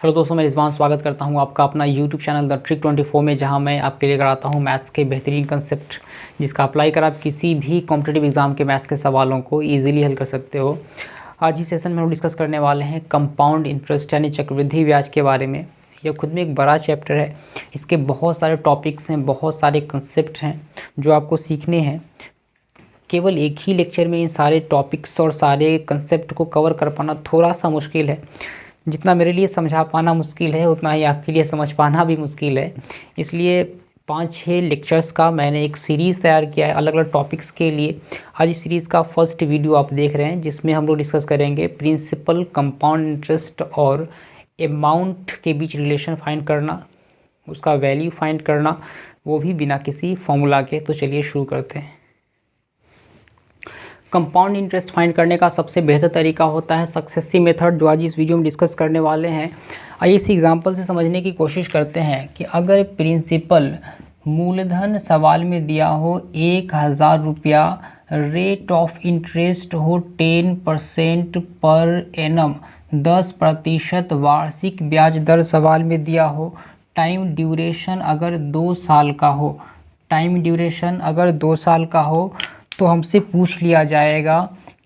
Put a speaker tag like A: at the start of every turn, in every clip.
A: Hello दोस्तों, मैं रिजवान स्वागत करता हूं आपका अपना यूट्यूब चैनल द ट्रिक 24 में, जहां मैं आपके लिए कराता हूं मैथ्स के बेहतरीन कंसेप्ट, जिसका अप्लाई कर आप किसी भी कॉम्पिटिटिव एग्जाम के मैथ्स के सवालों को इजीली हल कर सकते हो। आज ही सेशन में हम डिस्कस करने वाले हैं कंपाउंड इंटरेस्ट यानी चक्रवृद्धि ब्याज के बारे में। यह खुद में एक बड़ा चैप्टर है। इसके बहुत सारे टॉपिक्स हैं, बहुत सारे कंसेप्ट हैं जो आपको सीखने हैं। केवल एक ही लेक्चर में इन सारे टॉपिक्स और सारे कंसेप्ट को कवर कर पाना थोड़ा सा मुश्किल है। जितना मेरे लिए समझा पाना मुश्किल है, उतना ही आपके लिए समझ पाना भी मुश्किल है। इसलिए 5-6 लेक्चर्स का मैंने एक सीरीज़ तैयार किया है अलग अलग टॉपिक्स के लिए। आज इस सीरीज़ का फर्स्ट वीडियो आप देख रहे हैं, जिसमें हम लोग डिस्कस करेंगे प्रिंसिपल, कंपाउंड इंटरेस्ट और अमाउंट के बीच रिलेशन फाइंड करना, उसका वैल्यू फाइंड करना, वो भी बिना किसी फॉर्मूला के। तो चलिए शुरू करते हैं। कंपाउंड इंटरेस्ट फाइंड करने का सबसे बेहतर तरीका होता है सक्सेसिव मेथड, जो आज इस वीडियो में डिस्कस करने वाले हैं। आइए इस एग्जांपल से समझने की कोशिश करते हैं कि अगर प्रिंसिपल मूलधन सवाल में दिया हो 1000 रुपया, रेट ऑफ इंटरेस्ट हो 10% पर एनम, 10% वार्षिक ब्याज दर सवाल में दिया हो, टाइम ड्यूरेशन अगर 2 साल का हो, टाइम ड्यूरेशन अगर 2 साल का हो, तो हमसे पूछ लिया जाएगा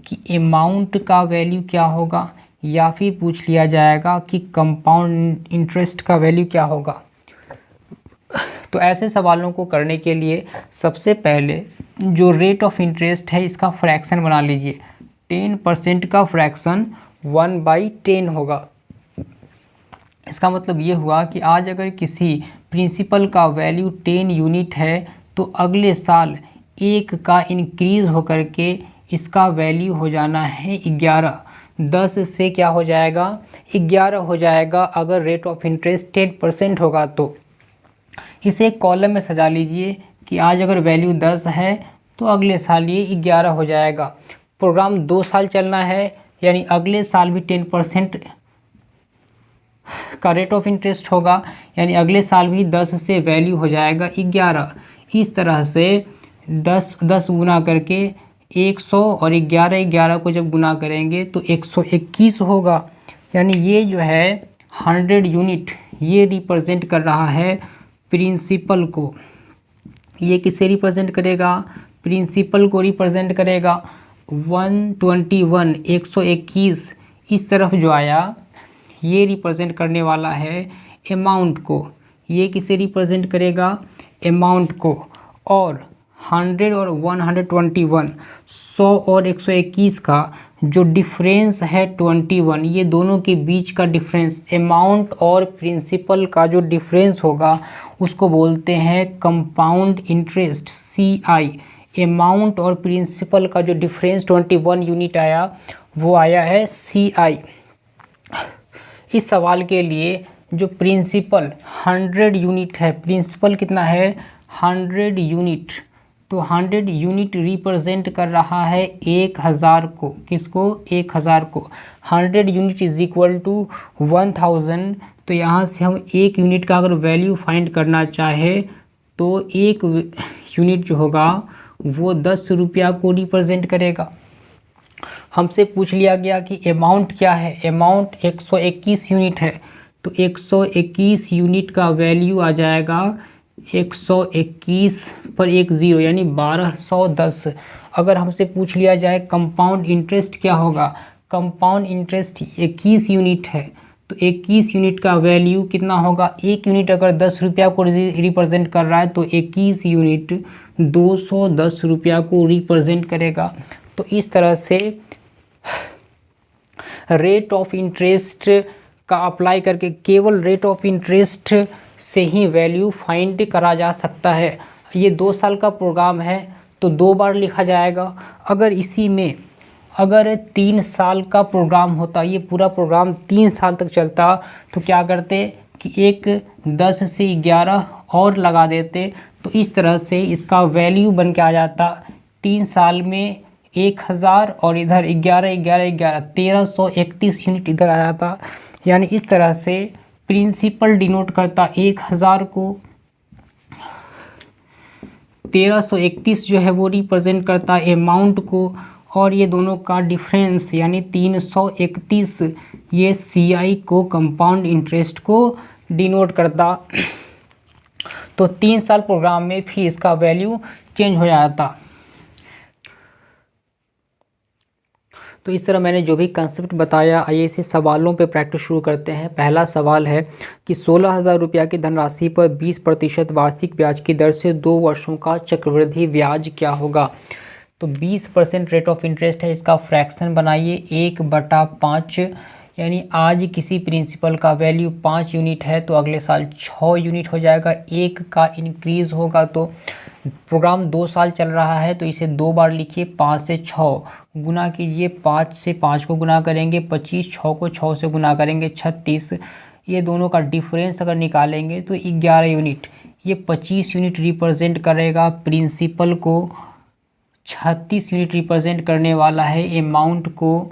A: कि अमाउंट का वैल्यू क्या होगा, या फिर पूछ लिया जाएगा कि कंपाउंड इंटरेस्ट का वैल्यू क्या होगा। तो ऐसे सवालों को करने के लिए सबसे पहले जो रेट ऑफ इंटरेस्ट है, इसका फ्रैक्शन बना लीजिए। 10% का फ्रैक्शन 1/10 होगा। इसका मतलब ये हुआ कि आज अगर किसी प्रिंसिपल का वैल्यू 10 यूनिट है, तो अगले साल 1 का इंक्रीज़ होकर के इसका वैल्यू हो जाना है 11। 10 से क्या हो जाएगा, 11 हो जाएगा अगर रेट ऑफ इंटरेस्ट 10% होगा। तो इसे एक कॉलम में सजा लीजिए कि आज अगर वैल्यू 10 है तो अगले साल ये 11 हो जाएगा। प्रोग्राम 2 साल चलना है, यानी अगले साल भी 10% का रेट ऑफ इंटरेस्ट होगा, यानी अगले साल भी 10 से वैल्यू हो जाएगा 11। इस तरह से 10 गुना करके 100 और 11 को जब गुना करेंगे तो 121 होगा। यानी ये जो है 100 यूनिट ये रिप्रेजेंट कर रहा है प्रिंसिपल को। ये किसे रिप्रेजेंट करेगा, प्रिंसिपल को रिप्रेजेंट करेगा। 121 121 इस तरफ जो आया ये रिप्रेजेंट करने वाला है अमाउंट को। ये किसे रिप्रेजेंट करेगा, अमाउंट को। और 100 और 121, 100 और 121 का जो डिफरेंस है 21, ये दोनों के बीच का डिफरेंस, अमाउंट और प्रिंसिपल का जो डिफरेंस होगा उसको बोलते हैं कंपाउंड इंटरेस्ट, CI। अमाउंट और प्रिंसिपल का जो डिफरेंस 21 यूनिट आया वो आया है CI। इस सवाल के लिए जो प्रिंसिपल 100 यूनिट है, प्रिंसिपल कितना है 100 यूनिट, तो 100 यूनिट रिप्रेजेंट कर रहा है 1000 को। किसको, 1000 को। 100 यूनिट इज इक्वल टू 1000। तो यहाँ से हम 1 यूनिट का अगर वैल्यू फाइंड करना चाहे तो 1 यूनिट जो होगा वो 10 रुपया को रिप्रेजेंट करेगा। हमसे पूछ लिया गया कि अमाउंट क्या है, अमाउंट 121 यूनिट है, तो 121 यूनिट का वैल्यू आ जाएगा 121 पर 1 0, यानी 1210। अगर हमसे पूछ लिया जाए कंपाउंड इंटरेस्ट क्या होगा, कंपाउंड इंटरेस्ट 21 यूनिट है, तो 21 यूनिट का वैल्यू कितना होगा, 1 यूनिट अगर 10 रुपया को रिप्रेजेंट कर रहा है तो 21 यूनिट 210 रुपया को रिप्रेजेंट करेगा। तो इस तरह से रेट ऑफ इंटरेस्ट का अप्लाई करके केवल रेट ऑफ इंटरेस्ट से ही वैल्यू फाइंड करा जा सकता है। ये 2 साल का प्रोग्राम है तो 2 बार लिखा जाएगा। अगर इसी में अगर 3 साल का प्रोग्राम होता, ये पूरा प्रोग्राम 3 साल तक चलता, तो क्या करते कि एक 10 से 11 और लगा देते, तो इस तरह से इसका वैल्यू बन के आ जाता 3 साल में 1000 और इधर 11 11 11 1331 यूनिट इधर आ जाता। यानी इस तरह से प्रिंसिपल डिनोट करता 1000 को, 1331 जो है वो रिप्रेजेंट करता अमाउंट को, और ये दोनों का डिफरेंस यानी 331 ये CI को कंपाउंड इंटरेस्ट को डिनोट करता। तो 3 साल प्रोग्राम में फिर इसका वैल्यू चेंज हो जाता। तो इस तरह मैंने जो भी कंसेप्ट बताया, आइए इसे सवालों पे प्रैक्टिस शुरू करते हैं। पहला सवाल है कि 16,000 रुपया की धनराशि पर 20% वार्षिक ब्याज की दर से 2 वर्षों का चक्रवृद्धि ब्याज क्या होगा। तो 20% रेट ऑफ इंटरेस्ट है, इसका फ्रैक्शन बनाइए 1/5, यानी आज किसी प्रिंसिपल का वैल्यू 5 यूनिट है तो अगले साल 6 यूनिट हो जाएगा। 1 का इंक्रीज़ होगा तो प्रोग्राम 2 साल चल रहा है तो इसे 2 बार लिखिए, 5 से 6 गुना कीजिए, 5 से 5 को गुना करेंगे 25, 6 को 6 से गुना करेंगे 36, ये दोनों का डिफरेंस अगर निकालेंगे तो 11 यूनिट। ये 25 यूनिट रिप्रेजेंट करेगा प्रिंसिपल को, 36 यूनिट रिप्रेजेंट करने वाला है अमाउंट को,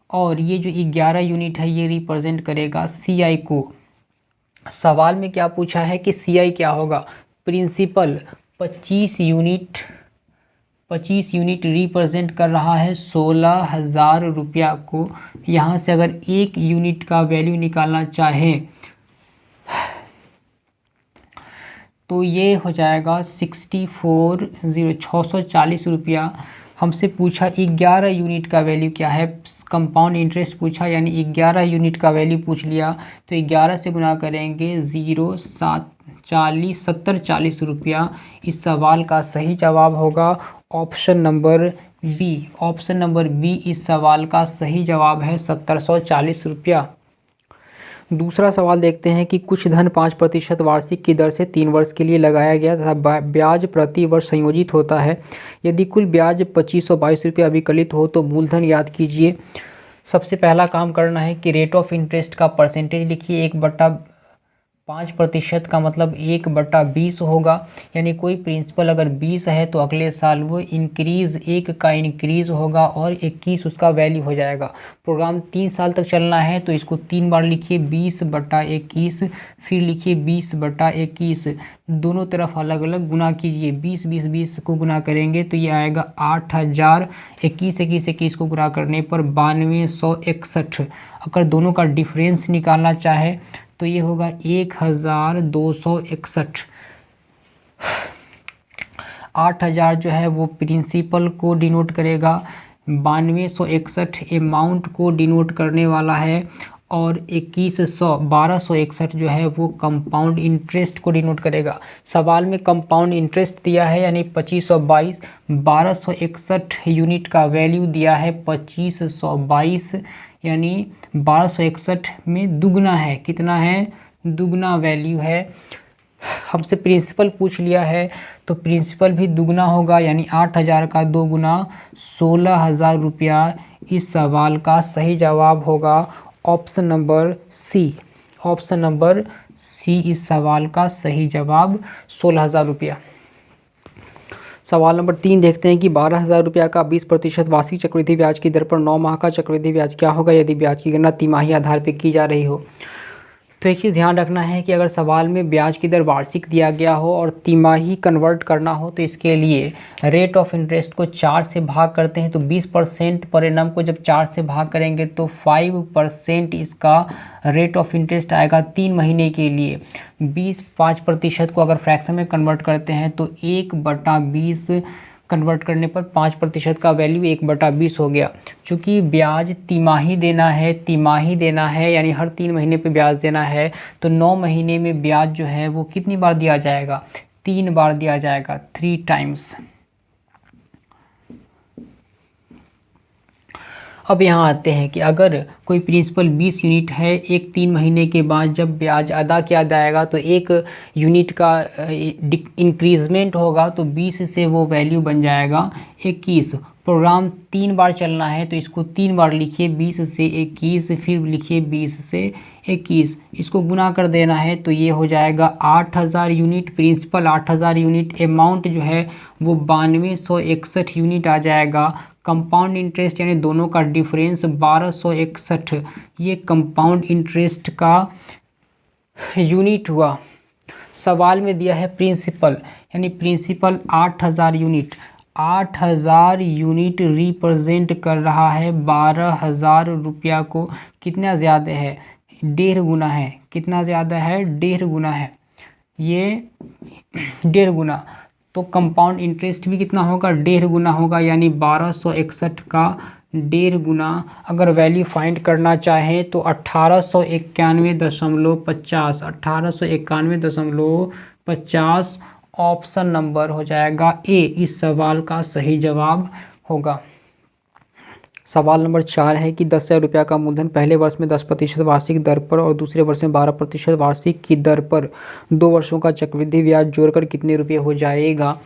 A: और ये जो 11 यूनिट है ये रिप्रेजेंट करेगा CI को। सवाल में क्या पूछा है कि CI क्या होगा। प्रिंसिपल 25 यूनिट रिप्रेजेंट कर रहा है 16,000 रुपया को। यहाँ से अगर 1 यूनिट का वैल्यू निकालना चाहे तो ये हो जाएगा 640 रुपया। हमसे पूछा 11 यूनिट का वैल्यू क्या है, कंपाउंड इंटरेस्ट पूछा, यानी 11 यूनिट का वैल्यू पूछ लिया तो 11 से गुना करेंगे 70 रुपया। इस सवाल का सही जवाब होगा option number B. Option number B इस सवाल का सही जवाब है 1740 रुपया। दूसरा सवाल देखते हैं कि कुछ धन 5% वार्षिक की दर से 3 वर्ष के लिए लगाया गया तथा ब्याज प्रति वर्ष संयोजित होता है। यदि कुल ब्याज 2522 रुपये अभिकलित हो तो मूलधन याद कीजिए। सबसे पहला काम करना है कि रेट ऑफ इंटरेस्ट का परसेंटेज लिखिए। 1/5% का मतलब 1/20 होगा, यानी कोई प्रिंसिपल अगर 20 है तो अगले साल वो इंक्रीज़ 1 का इंक्रीज़ होगा और 21 उसका वैल्यू हो जाएगा। प्रोग्राम 3 साल तक चलना है तो इसको 3 बार लिखिए, 20/21, फिर लिखिए 20/21, दोनों तरफ अलग अलग गुना कीजिए। 20 को गुना करेंगे तो ये आएगा 8,000, 21 को गुना करने पर 9261। अगर दोनों का डिफरेंस निकालना चाहे तो ये होगा 1261। 8,000 जो है वो प्रिंसिपल को डिनोट करेगा, 9261 अमाउंट को डिनोट करने वाला है, और 1261 जो है वो कंपाउंड इंटरेस्ट को डिनोट करेगा। सवाल में कंपाउंड इंटरेस्ट दिया है यानी 2522, 1261 यूनिट का वैल्यू दिया है 2522, यानी 1261 में दुगना है। कितना है? दुगना वैल्यू है। हमसे प्रिंसिपल पूछ लिया है तो प्रिंसिपल भी दुगना होगा, यानी 8,000 का 2 गुना 16,000 रुपया। इस सवाल का सही जवाब होगा option number C. Option number C इस सवाल का सही जवाब 16,000 रुपया। सवाल नंबर 3 देखते हैं कि 12,000 रुपया का 20% वार्षिक चक्रवृद्धि ब्याज की दर पर 9 माह का चक्रवृद्धि ब्याज क्या होगा यदि ब्याज की गणना तिमाही आधार पर की जा रही हो। तो एक चीज़ ध्यान रखना है कि अगर सवाल में ब्याज की दर वार्षिक दिया गया हो और तिमाही कन्वर्ट करना हो तो इसके लिए रेट ऑफ इंटरेस्ट को 4 से भाग करते हैं। तो 20% पर एनम को जब 4 से भाग करेंगे तो 5% इसका रेट ऑफ इंटरेस्ट आएगा 3 महीने के लिए। 5% को अगर फ्रैक्शन में कन्वर्ट करते हैं तो 1/20 कन्वर्ट करने पर 5% का वैल्यू 1/20 हो गया। चूँकि ब्याज तिमाही देना है यानी हर 3 महीने पे ब्याज देना है, तो 9 महीने में ब्याज जो है वो कितनी बार दिया जाएगा? 3 बार दिया जाएगा, 3 टाइम्स। अब यहाँ आते हैं कि अगर कोई प्रिंसिपल 20 यूनिट है, एक 3 महीने के बाद जब ब्याज अदा किया जाएगा तो 1 यूनिट का इंक्रीजमेंट होगा, तो 20 से वो वैल्यू बन जाएगा 21। प्रोग्राम 3 बार चलना है तो इसको 3 बार लिखिए, 20 से 21, फिर लिखिए 20 से 21, इसको गुना कर देना है तो ये हो जाएगा 8,000 यूनिट। प्रिंसिपल 8,000 यूनिट, अमाउंट जो है वो 9261 यूनिट आ जाएगा। कंपाउंड इंटरेस्ट यानी दोनों का डिफरेंस 1261, ये कंपाउंड इंटरेस्ट का यूनिट हुआ। सवाल में दिया है प्रिंसिपल, यानी प्रिंसिपल 8,000 यूनिट, 8000 यूनिट रिप्रेजेंट कर रहा है 12,000 रुपया को। कितना ज़्यादा है? 1.5 गुना है। कितना ज़्यादा है? 1.5 गुना है। ये 1.5 गुना, तो कंपाउंड इंटरेस्ट भी कितना होगा? 1.5 गुना होगा, यानी 1261 का 1.5 गुना। अगर वैल्यू फाइंड करना चाहें तो 1891.50, 1891.50 ऑप्शन नंबर हो जाएगा ए, इस सवाल का सही जवाब होगा। सवाल नंबर 4 है कि 10,000 रुपया का मूलधन पहले वर्ष में 10% वार्षिक दर पर और दूसरे वर्ष में 12% वार्षिक की दर पर 2 वर्षों का चक्रवृद्धि ब्याज जोड़कर कितने रुपये हो जाएगा।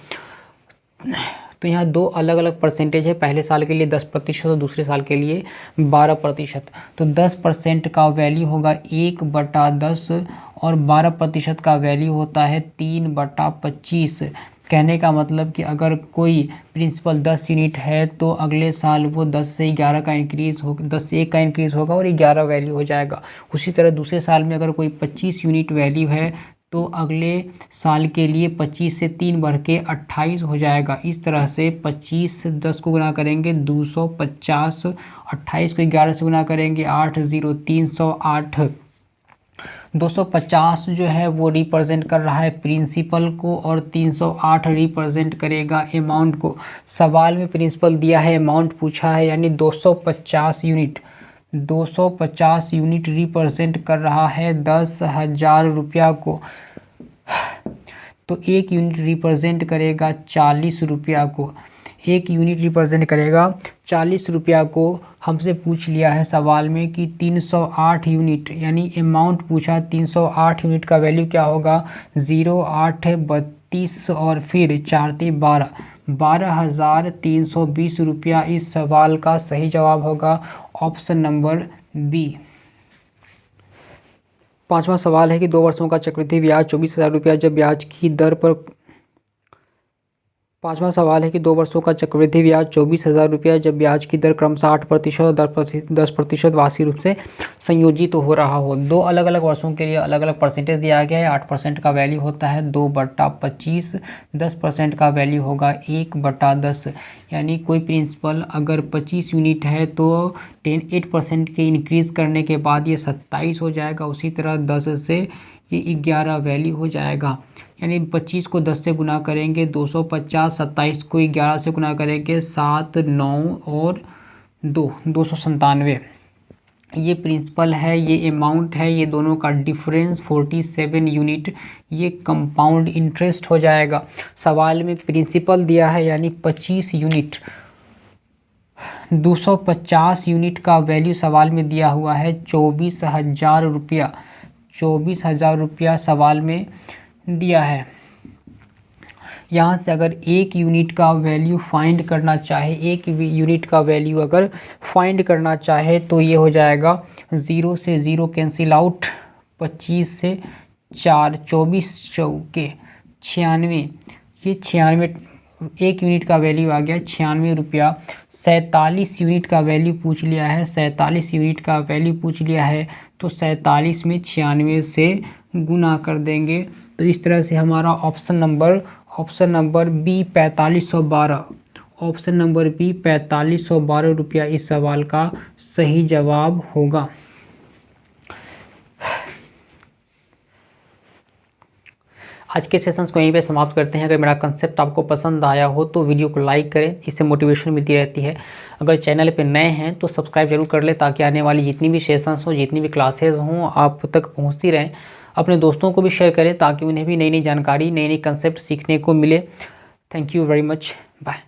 A: तो यहाँ 2 अलग अलग परसेंटेज है, पहले साल के लिए 10% और दूसरे साल के लिए 12%। तो 10% का वैल्यू होगा 1/10 और 12% का वैल्यू होता है 3/25। कहने का मतलब कि अगर कोई प्रिंसिपल 10 यूनिट है तो अगले साल वो 10 से 11 का इंक्रीज़ हो 10 से 1 का इंक्रीज़ होगा और 11 वैल्यू हो जाएगा। उसी तरह दूसरे साल में अगर कोई 25 यूनिट वैल्यू है तो अगले साल के लिए 25 से 3 बढ़ के 28 हो जाएगा। इस तरह से 25 से 10 को गुना करेंगे 250, 28 को 11 से गुना करेंगे 80, 308। 250 जो है वो रिप्रेजेंट कर रहा है प्रिंसिपल को और 308 रिप्रेजेंट करेगा अमाउंट को। सवाल में प्रिंसिपल दिया है, अमाउंट पूछा है, यानी 250 यूनिट 250 यूनिट रिप्रेजेंट कर रहा है 10,000 रुपया को। तो 1 यूनिट रिप्रेजेंट करेगा 40 रुपया को। 1 यूनिट रिप्रेजेंट करेगा 40 रुपया को। हमसे पूछ लिया है सवाल में कि 308 यूनिट, यानी अमाउंट पूछा 308 यूनिट का वैल्यू क्या होगा। 0, 8, 32 और फिर 4 × 12, 12,320 रुपया इस सवाल का सही जवाब होगा, ऑप्शन नंबर बी। 5वां सवाल है कि 2 वर्षों का चक्रवृद्धि ब्याज 24,000 रुपया जब ब्याज की दर पर 5वां सवाल है कि 2 वर्षों का चक्रवृद्धि ब्याज 24,000 रुपया जब ब्याज की दर क्रमशः 8% और 10% वार्षिक रूप से संयोजित हो रहा हो। 2 अलग अलग वर्षों के लिए अलग अलग परसेंटेज दिया गया है। 8% का वैल्यू होता है 2/25, 10% का वैल्यू होगा 1/10। यानी कोई प्रिंसिपल अगर 25 यूनिट है तो 8% के इंक्रीज़ करने के बाद ये 27 हो जाएगा। उसी तरह 10 से ये 11 वैल्यू हो जाएगा। यानी 25 को 10 से गुना करेंगे 250, 27 को 11 से गुना करेंगे 7, 9 और 2, 297। ये प्रिंसिपल है, ये अमाउंट है, ये दोनों का डिफरेंस 47 यूनिट, ये कंपाउंड इंटरेस्ट हो जाएगा। सवाल में प्रिंसिपल दिया है यानी 25 यूनिट, 250 यूनिट का वैल्यू सवाल में दिया हुआ है 24,000 रुपया। 24,000 रुपया सवाल में दिया है। यहाँ से अगर 1 यूनिट का वैल्यू फाइंड करना चाहे, 1 यूनिट का वैल्यू अगर फाइंड करना चाहे तो ये हो जाएगा 0 से 0 कैंसिल आउट, 25 से 4, 24 चौके 96, ये 96, 1 यूनिट का वैल्यू आ गया 96 रुपया। 47 यूनिट का वैल्यू पूछ लिया है, 47 यूनिट का वैल्यू पूछ लिया है तो 47 में 96 से गुना कर देंगे। तो इस तरह से हमारा option number B 4512, option number B 4512 रुपया इस सवाल का सही जवाब होगा। आज के सेशंस को यहीं पे समाप्त करते हैं। अगर मेरा कंसेप्ट आपको पसंद आया हो तो वीडियो को लाइक करें, इससे मोटिवेशन मिलती रहती है। अगर चैनल पे नए हैं तो सब्सक्राइब जरूर कर लें ताकि आने वाली जितनी भी सेशंस हो, जितनी भी क्लासेस हों आप तक पहुंचती रहें। अपने दोस्तों को भी शेयर करें ताकि उन्हें भी नई नई जानकारी, नई नई कंसेप्ट सीखने को मिले। Thank you very much, bye.